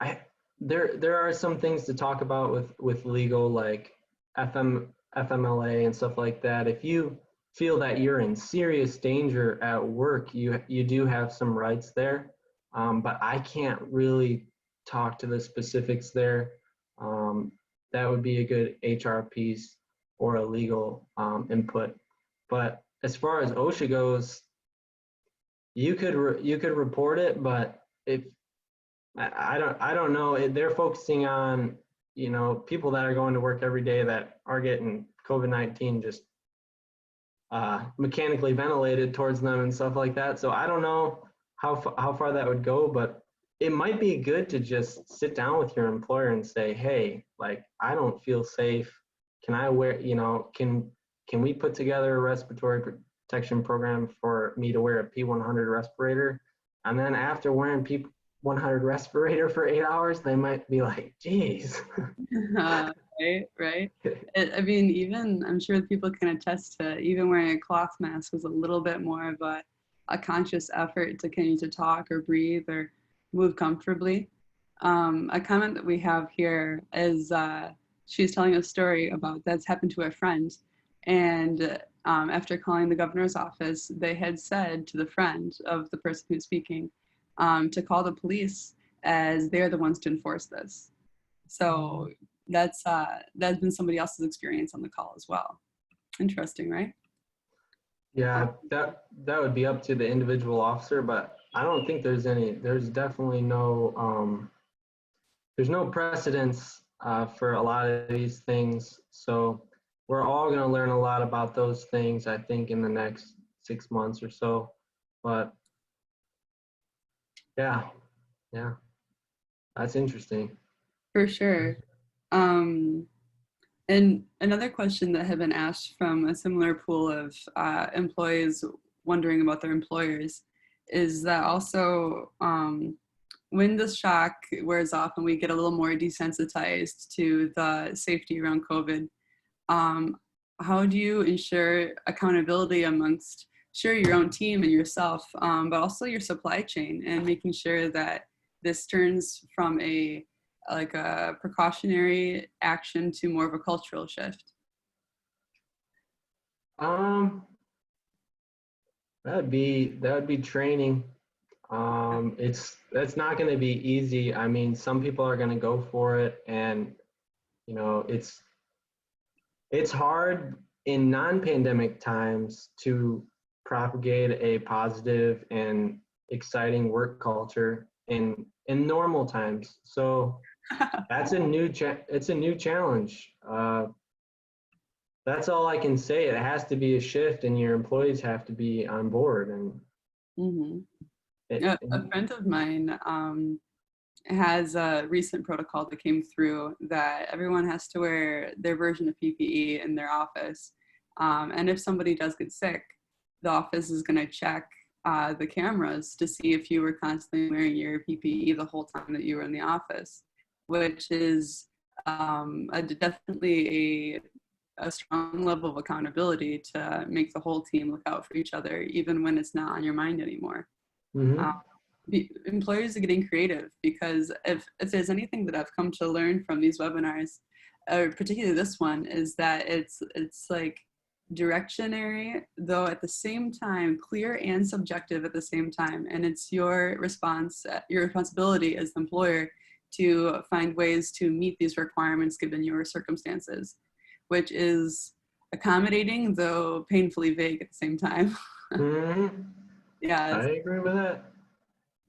I there are some things to talk about with legal, like FMLA and stuff like that. If you feel that you're in serious danger at work, you do have some rights there. But I can't really talk to the specifics there. Um, that would be a good HR piece or a legal input. But as far as OSHA goes, you could report it, but if I don't know. They're focusing on, you know, people that are going to work every day that are getting COVID-19 just mechanically ventilated towards them and stuff like that. So I don't know how far that would go, but it might be good to just sit down with your employer and say, hey, like, I don't feel safe. Can I wear, you know, can we put together a respiratory protection program for me to wear a P100 respirator? And then after wearing P100 respirator for 8 hours, they might be like, geez. Right, right. I mean, even I'm sure people can attest to even wearing a cloth mask was a little bit more of a conscious effort to continue to talk or breathe or move comfortably. A comment that we have here is she's telling a story about that's happened to a friend. And after calling the governor's office, they had said to the friend of the person who's speaking to call the police as they're the ones to enforce this. So that's been somebody else's experience on the call as well. Interesting, right? Yeah, that would be up to the individual officer, but I don't think there's definitely there's no precedence for a lot of these things. So we're all going to learn a lot about those things, I think, in the next 6 months or so. But yeah, Yeah, that's interesting. For sure. Um, and another question that had been asked from a similar pool of employees wondering about their employers is that also when the shock wears off and we get a little more desensitized to the safety around COVID, um, how do you ensure accountability amongst sure your own team and yourself, but also your supply chain, and making sure that this turns from a like a precautionary action to more of a cultural shift? Um, that would be training. That's not going to be easy. I mean, some people are going to go for it, and it's hard in non-pandemic times to propagate a positive and exciting work culture in normal times. So it's a new challenge. That's all I can say. It has to be a shift, and your employees have to be on board. And Mm-hmm. it, A friend of mine has a recent protocol that came through that everyone has to wear their version of PPE in their office. And if somebody does get sick, the office is going to check the cameras to see if you were constantly wearing your PPE the whole time that you were in the office, which is definitely a strong level of accountability to make the whole team look out for each other, even when it's not on your mind anymore. Um, Mhm. Employers are getting creative, because if there's anything that I've come to learn from these webinars, particularly this one, is that it's like directionary, though at the same time clear and subjective at the same time, and it's your responsibility as the employer to find ways to meet these requirements given your circumstances, which is accommodating though painfully vague at the same time. Mhm. Yeah. I agree with that.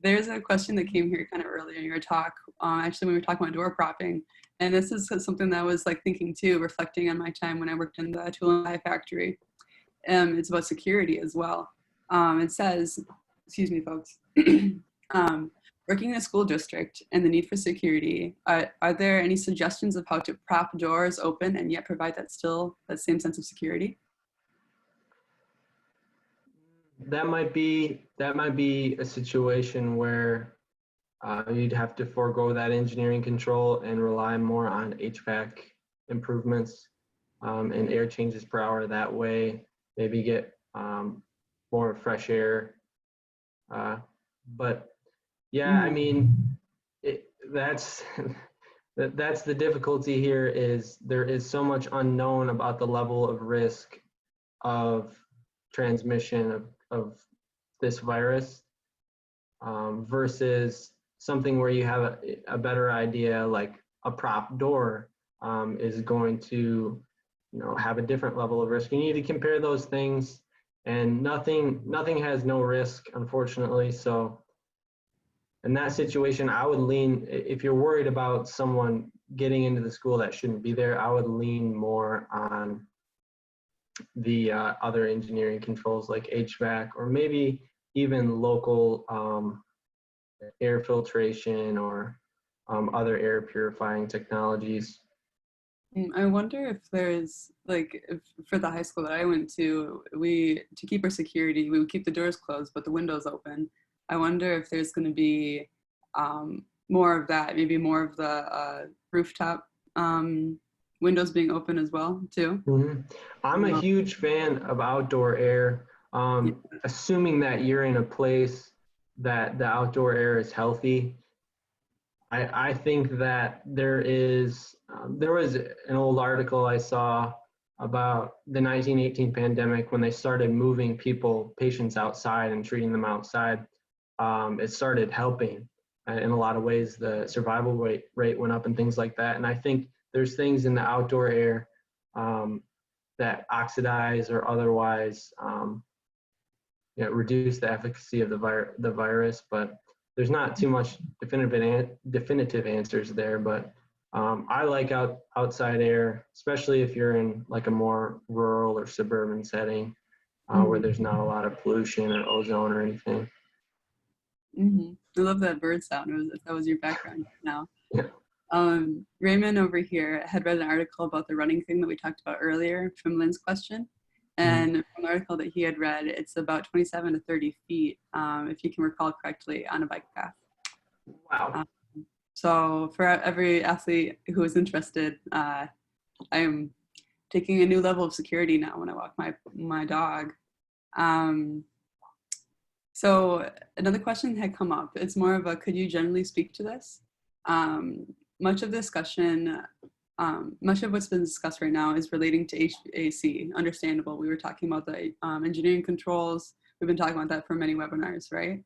There's a question that came here kind of earlier in your talk, actually when we were talking about door propping. And this is something that I was like thinking too, reflecting on my time when I worked in the tool and die factory. It's about security as well. It says, excuse me, folks, working in a school district and the need for security, are there any suggestions of how to prop doors open and yet provide that same sense of security? That might be a situation where you'd have to forego that engineering control and rely more on HVAC improvements and air changes per hour. That way, maybe get more fresh air. But yeah, I mean, that's that's the difficulty here. Is there is so much unknown about the level of risk of transmission of this virus versus something where you have a better idea, like a prop door is going to have a different level of risk. You need to compare those things, and nothing has no risk, unfortunately. So in that situation, I would lean, if you're worried about someone getting into the school that shouldn't be there, I would lean more on the other engineering controls like HVAC, or maybe even local air filtration, or other air purifying technologies. I wonder if there's if for the high school that I went to, to keep our security, we would keep the doors closed but the windows open. I wonder if there's going to be more of that, maybe more of the rooftop windows being open as well too. Mm-hmm. I'm a Um, huge fan of outdoor air, yeah. assuming that you're in a place that the outdoor air is healthy. I think that there was an old article I saw about the 1918 pandemic when they started moving patients outside and treating them outside. It started helping in a lot of ways. The survival rate went up and things like that. And I think there's things in the outdoor air that oxidize or otherwise reduce the efficacy of the virus, but there's not too much definitive answers there. But I like outside air, especially if you're in like a more rural or suburban setting where there's not a lot of pollution or ozone or anything. I love that bird sound. If that was your background now. Yeah. Raymond over here had read an article about the running thing that we talked about earlier from Lynn's question. And from the article that he had read, it's about 27 to 30 feet, if you can recall correctly, on a bike path. Wow. So for every athlete who is interested, I am taking a new level of security now when I walk my dog. So another question had come up. It's more of a, could you generally speak to this? Much of discussion, much of what's been discussed right now is relating to HVAC. Understandable. We were talking about the engineering controls. We've been talking about that for many webinars, right?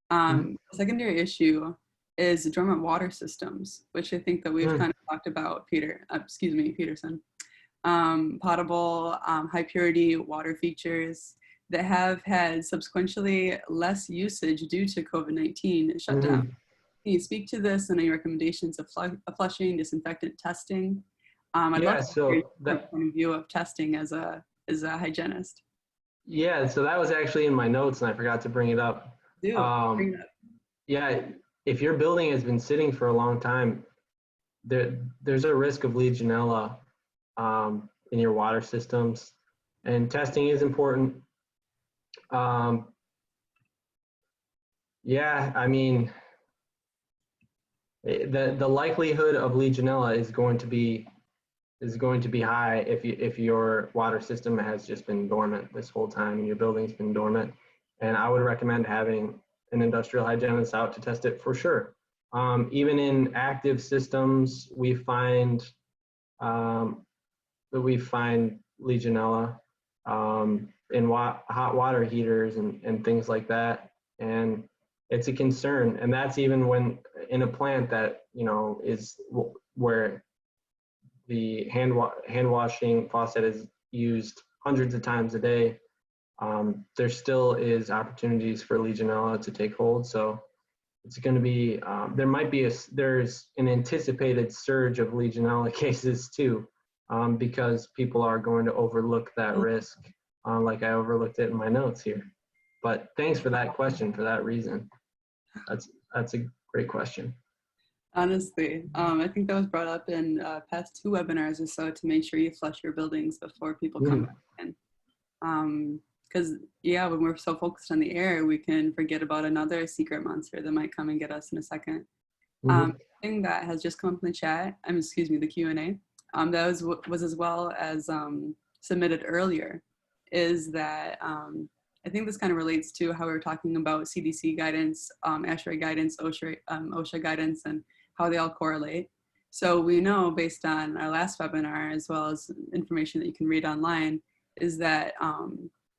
The secondary issue is dormant water systems, which I think that we've kind of talked about, Peterson. Potable, high purity water features that have had subsequently less usage due to COVID-19 shutdown. Can you speak to this and any recommendations of flushing, disinfectant testing? I'd love to hear your point of view of testing as a hygienist. Yeah, so that was actually in my notes and I forgot to bring it up. Bring it up. Yeah, if your building has been sitting for a long time, there's a risk of Legionella in your water systems, and testing is important. Yeah, I mean, the likelihood of Legionella is going to be high if your water system has just been dormant this whole time and your building's been dormant. And I would recommend having an industrial hygienist out to test it for sure. Even in active systems, we find Legionella in hot water heaters and things like that, and it's a concern. And that's even when in a plant that is where the hand washing faucet is used hundreds of times a day. There still is opportunities for Legionella to take hold. So it's going to be there's an anticipated surge of Legionella cases too, because people are going to overlook that risk, like I overlooked it in my notes here. But thanks for that question for that reason. That's a great question. Honestly, I think that was brought up in past 2 webinars or so, to make sure you flush your buildings before people come back in. Because when we're so focused on the air, we can forget about another secret monster that might come and get us in a second. Thing that has just come up in the chat, the Q&A, that was as well as submitted earlier, is that I think this kind of relates to how we were talking about CDC guidance, ASHRAE guidance, OSHA guidance, and how they all correlate. So we know, based on our last webinar, as well as information that you can read online, is that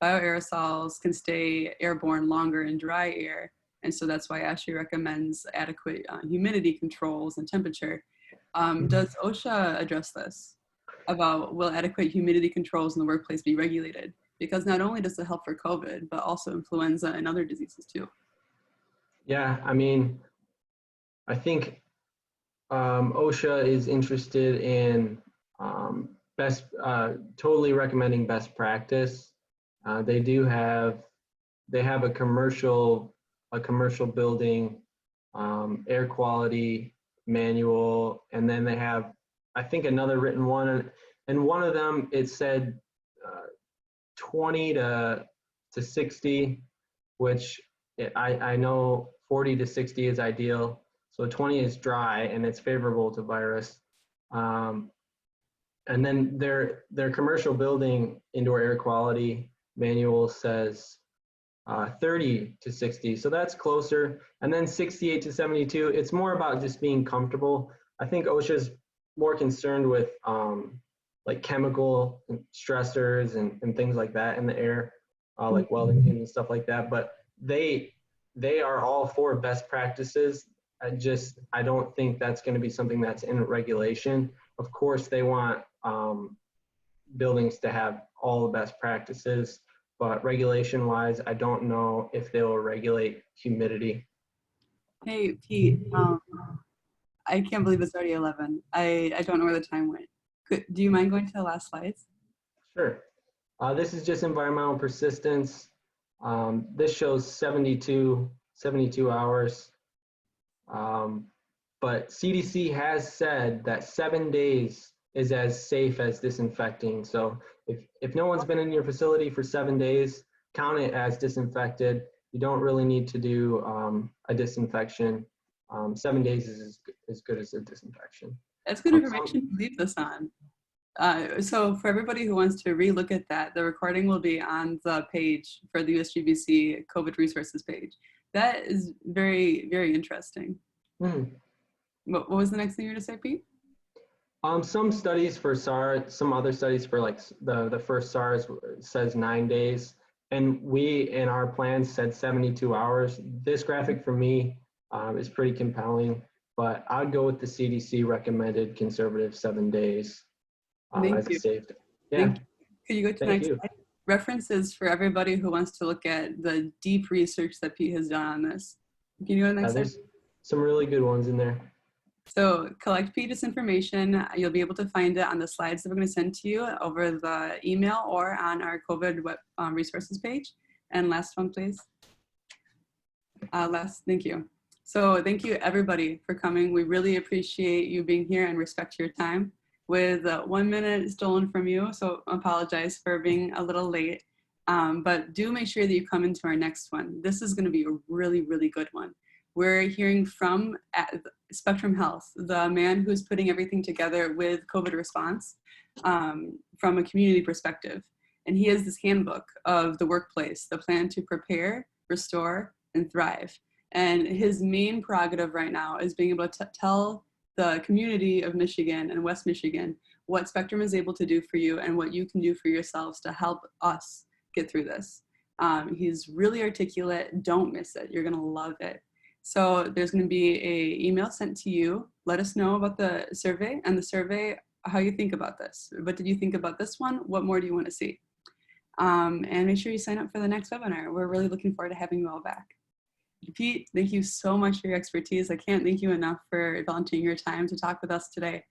bioaerosols can stay airborne longer in dry air. And so that's why ASHRAE recommends adequate humidity controls and temperature. Does OSHA address this? About, will adequate humidity controls in the workplace be regulated? Because not only does it help for COVID, but also influenza and other diseases too. Yeah, I mean, I think OSHA is interested in totally recommending best practice. They have a commercial building air quality manual, and then they have, I think, another written one, and one of them, it said 20 to 60, which I know 40 to 60 is ideal. So 20 is dry and it's favorable to virus. And then their commercial building indoor air quality manual says 30 to 60. So that's closer. And then 68 to 72, it's more about just being comfortable. I think OSHA is more concerned with like chemical stressors and things like that in the air, like welding fumes and stuff like that. But they are all for best practices. I don't think that's going to be something that's in regulation. Of course, they want buildings to have all the best practices, but regulation-wise, I don't know if they will regulate humidity. Hey, Pete, I can't believe it's already 11. I don't know where the time went. Do you mind going to the last slides? Sure. This is just environmental persistence. This shows 72 72 hours. But CDC has said that 7 days is as safe as disinfecting. So if no one's been in your facility for 7 days, count it as disinfected. You don't really need to do a disinfection. 7 days is as good as a disinfection. That's good information to leave this on. So for everybody who wants to relook at that, the recording will be on the page for the USGBC COVID resources page. That is very, very interesting. What was the next thing you were going to say, Pete? Some studies for SARS, some other studies for like the first SARS says 9 days. And we, in our plans, said 72 hours. This graphic for me is pretty compelling, but I'd go with the CDC recommended conservative 7 days as a safe. Yeah. Could you go to the next slide? References for everybody who wants to look at the deep research that Pete has done on this. Can you go to the next slide? There's some really good ones in there. So collect Peter's information. You'll be able to find it on the slides that we're going to send to you over the email or on our COVID web resources page. And last one, please. Thank you. So thank you everybody for coming. We really appreciate you being here and respect your time. With 1 minute stolen from you, so apologize for being a little late. But do make sure that you come into our next one. This is going to be a really, really good one. We're hearing from Spectrum Health, the man who's putting everything together with COVID response from a community perspective. And he has this handbook of the workplace, the plan to prepare, restore, and thrive. And his main prerogative right now is being able to tell the community of Michigan and West Michigan what Spectrum is able to do for you and what you can do for yourselves to help us get through this. He's really articulate. Don't miss it. You're going to love it. So there's going to be an email sent to you. Let us know about the survey and the survey, how you think about this. What did you think about this one? What more do you want to see? And make sure you sign up for the next webinar. We're really looking forward to having you all back. Pete, thank you so much for your expertise. I can't thank you enough for volunteering your time to talk with us today.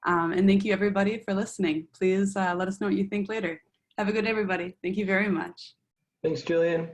And thank you everybody for listening. Please let us know what you think later. Have a good day, everybody. Thank you very much. Thanks, Julian.